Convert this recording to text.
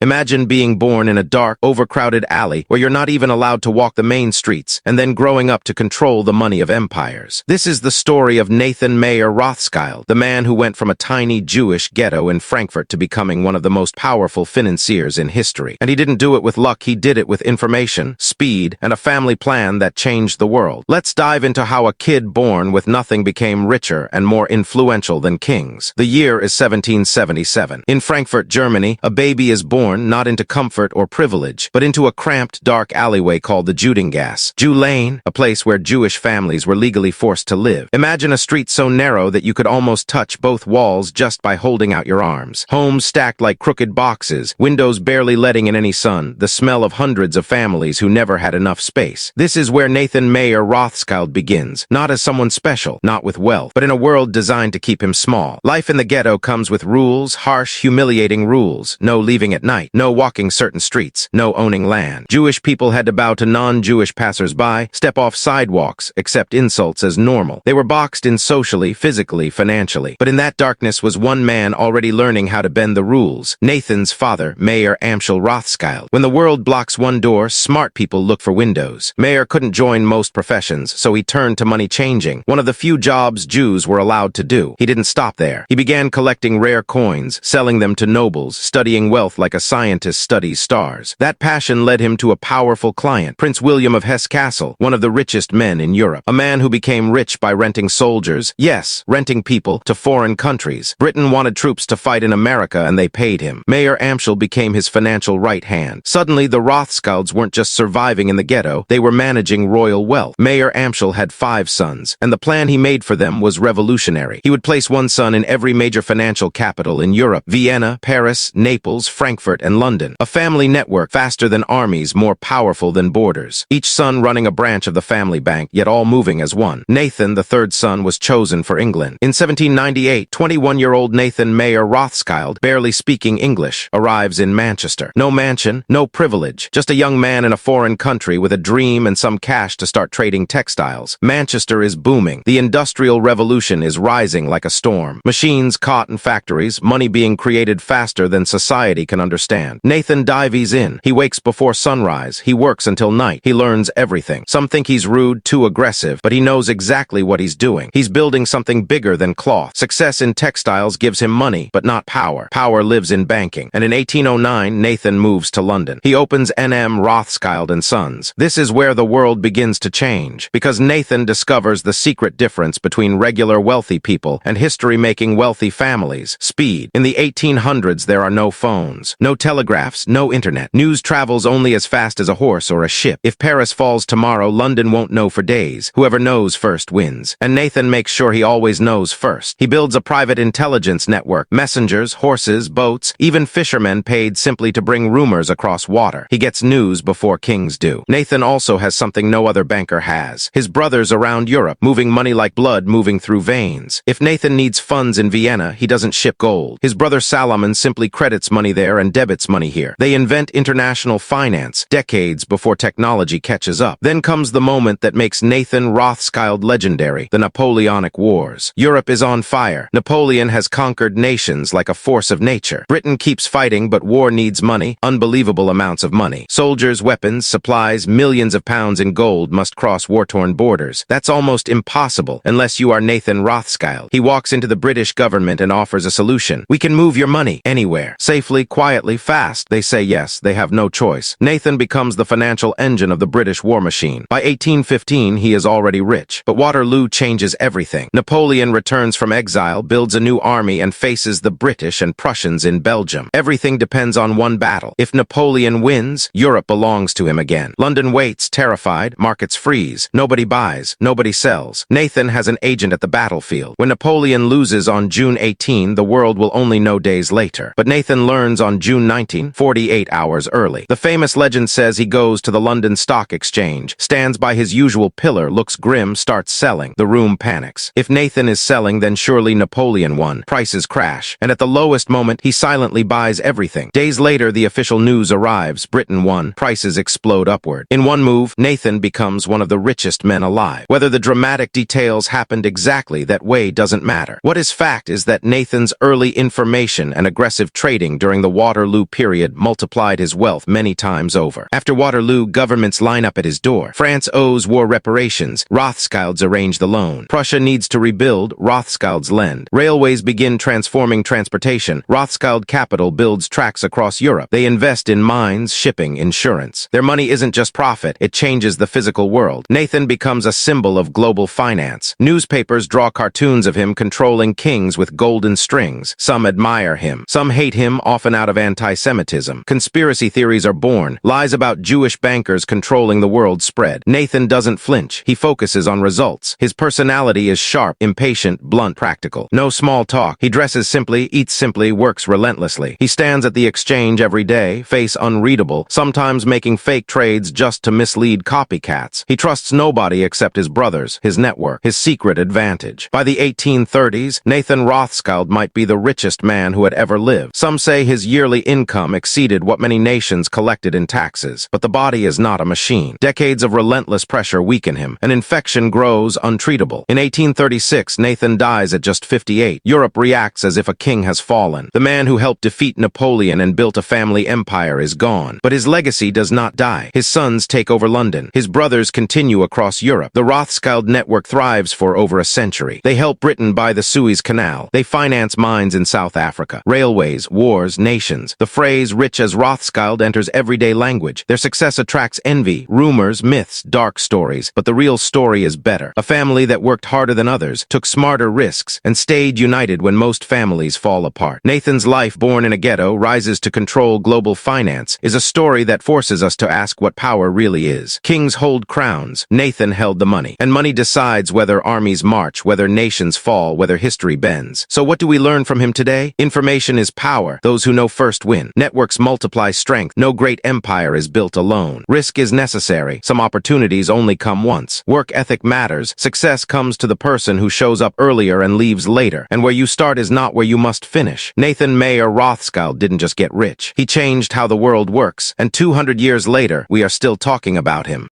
Imagine being born in a dark, overcrowded alley where you're not even allowed to walk the main streets, and then growing up to control the money of empires. This is the story of Nathan Mayer Rothschild, the man who went from a tiny Jewish ghetto in Frankfurt to becoming one of the most powerful financiers in history. And he didn't do it with luck, he did it with information, speed, and a family plan that changed the world. Let's dive into how a kid born with nothing became richer and more influential than kings. The year is 1777. In Frankfurt, Germany, a baby is born not into comfort or privilege, but into a cramped, dark alleyway called the Judengasse. Jew Lane, a place where Jewish families were legally forced to live. Imagine a street so narrow that you could almost touch both walls just by holding out your arms. Homes stacked like crooked boxes, windows barely letting in any sun, the smell of hundreds of families who never had enough space. This is where Nathan Mayer Rothschild begins, not as someone special, not with wealth, but in a world designed to keep him small. Life in the ghetto comes with rules, harsh, humiliating rules. No leaving at night, no walking certain streets, no owning land. Jewish people had to bow to non-Jewish passers-by, step off sidewalks, accept insults as normal. They were boxed in socially, physically, financially. But in that darkness was one man already learning how to bend the rules. Nathan's father, Mayer Amschel Rothschild. When the world blocks one door, smart people look for windows. Mayer couldn't join most professions, so he turned to money changing, one of the few jobs Jews were allowed to do. He didn't stop there. He began collecting rare coins, selling them to nobles, studying wealth like a scientist studies stars. That passion led him to a powerful client, Prince William of Hesse-Kassel, one of the richest men in Europe. A man who became rich by renting soldiers, yes, renting people, to foreign countries. Britain wanted troops to fight in America and they paid him. Mayer Amschel became his financial right hand. Suddenly, the Rothschilds weren't just surviving in the ghetto, they were managing royal wealth. Mayer Amschel had 5 sons, and the plan he made for them was revolutionary. He would place one son in every major financial capital in Europe: Vienna, Paris, Naples, Frankfurt, and London. A family network faster than armies, more powerful than borders. Each son running a branch of the family bank, yet all moving as one. Nathan, the third son, was chosen for England. In 1798, 21-year-old Nathan Mayer Rothschild, barely speaking English, arrives in Manchester. No mansion, no privilege, just a young man in a foreign country with a dream and some cash to start trading textiles. Manchester is booming. The Industrial Revolution is rising like a storm. Machines, cotton factories, money being created faster than society can understand. Nathan dives in. He wakes before sunrise. He works until night. He learns everything. Some think he's rude, too aggressive, but he knows exactly what he's doing. He's building something bigger than cloth. Success in textiles gives him money, but not power. Power lives in banking. And in 1809, Nathan moves to London. He opens N.M. Rothschild & Sons. This is where the world begins to change, because Nathan discovers the secret difference between regular wealthy people and history-making wealthy families: speed. In the 1800s, there are no phones, no telegraphs, no internet. News travels only as fast as a horse or a ship. If Paris falls tomorrow, London won't know for days. Whoever knows first wins. And Nathan makes sure he always knows first. He builds a private intelligence network, messengers, horses, boats, even fishermen paid simply to bring rumors across water. He gets news before kings do. Nathan also has something no other banker has: his brothers around Europe, moving money like blood moving through veins. If Nathan needs funds in Vienna, he doesn't ship gold. His brother Salomon simply credits money there and debits money here. They invent international finance, decades before technology catches up. Then comes the moment that makes Nathan Rothschild legendary: the Napoleonic Wars. Europe is on fire. Napoleon has conquered nations like a force of nature. Britain keeps fighting, but war needs money, unbelievable amounts of money. Soldiers, weapons, supplies, millions of pounds in gold must cross war-torn borders. That's almost impossible unless you are Nathan Rothschild. He walks into the British government and offers a solution. We can move your money anywhere, safely, quietly, fast. They say yes. They have no choice. Nathan becomes the financial engine of the British war machine. By 1815, he is already rich. But Waterloo changes everything. Napoleon returns from exile, builds a new army, and faces the British and Prussians in Belgium. Everything depends on one battle. If Napoleon wins, Europe belongs to him again. London waits, terrified. Markets freeze. Nobody buys. Nobody sells. Nathan has an agent at the battlefield. When Napoleon loses on June 18, the world will only know days later. But Nathan learns on June 19, 48 hours early. The famous legend says he goes to the London Stock Exchange, stands by his usual pillar, looks grim, starts selling. The room panics. If Nathan is selling, then surely Napoleon won. Prices crash. And at the lowest moment, he silently buys everything. Days later, the official news arrives. Britain won. Prices explode upward. In one move, Nathan becomes one of the richest men alive. Whether the dramatic details happened exactly that way doesn't matter. What is fact is that Nathan's early information and aggressive trading during the Waterloo Waterloo period multiplied his wealth many times over. After Waterloo, governments line up at his door. France owes war reparations. Rothschilds arrange the loan. Prussia needs to rebuild. Rothschilds lend. Railways begin transforming transportation. Rothschild capital builds tracks across Europe. They invest in mines, shipping, insurance. Their money isn't just profit, it changes the physical world. Nathan becomes a symbol of global finance. Newspapers draw cartoons of him controlling kings with golden strings. Some admire him. Some hate him, often out of anti-Semitism. Conspiracy theories are born. Lies about Jewish bankers controlling the world spread. Nathan doesn't flinch. He focuses on results. His personality is sharp, impatient, blunt, practical. No small talk. He dresses simply, eats simply, works relentlessly. He stands at the exchange every day, face unreadable, sometimes making fake trades just to mislead copycats. He trusts nobody except his brothers, his network, his secret advantage. By the 1830s, Nathan Rothschild might be the richest man who had ever lived. Some say his yearly income exceeded what many nations collected in taxes. But the body is not a machine. Decades of relentless pressure weaken him. An infection grows untreatable. In 1836, Nathan dies at just 58. Europe reacts as if a king has fallen. The man who helped defeat Napoleon and built a family empire is gone. But his legacy does not die. His sons take over London. His brothers continue across Europe. The Rothschild network thrives for over a century. They help Britain buy the Suez Canal. They finance mines in South Africa. Railways, wars, nations. The phrase rich as Rothschild enters everyday language. Their success attracts envy, rumors, myths, dark stories. But the real story is better. A family that worked harder than others, took smarter risks, and stayed united when most families fall apart. Nathan's life, born in a ghetto, rises to control global finance, is a story that forces us to ask what power really is. Kings hold crowns. Nathan held the money. And money decides whether armies march, whether nations fall, whether history bends. So what do we learn from him today? Information is power. Those who know first win. Networks multiply strength. No great empire is built alone. Risk is necessary. Some opportunities only come once. Work ethic matters. Success comes to the person who shows up earlier and leaves later. And where you start is not where you must finish. Nathan Mayer Rothschild didn't just get rich. He changed how the world works. And 200 years later, we are still talking about him.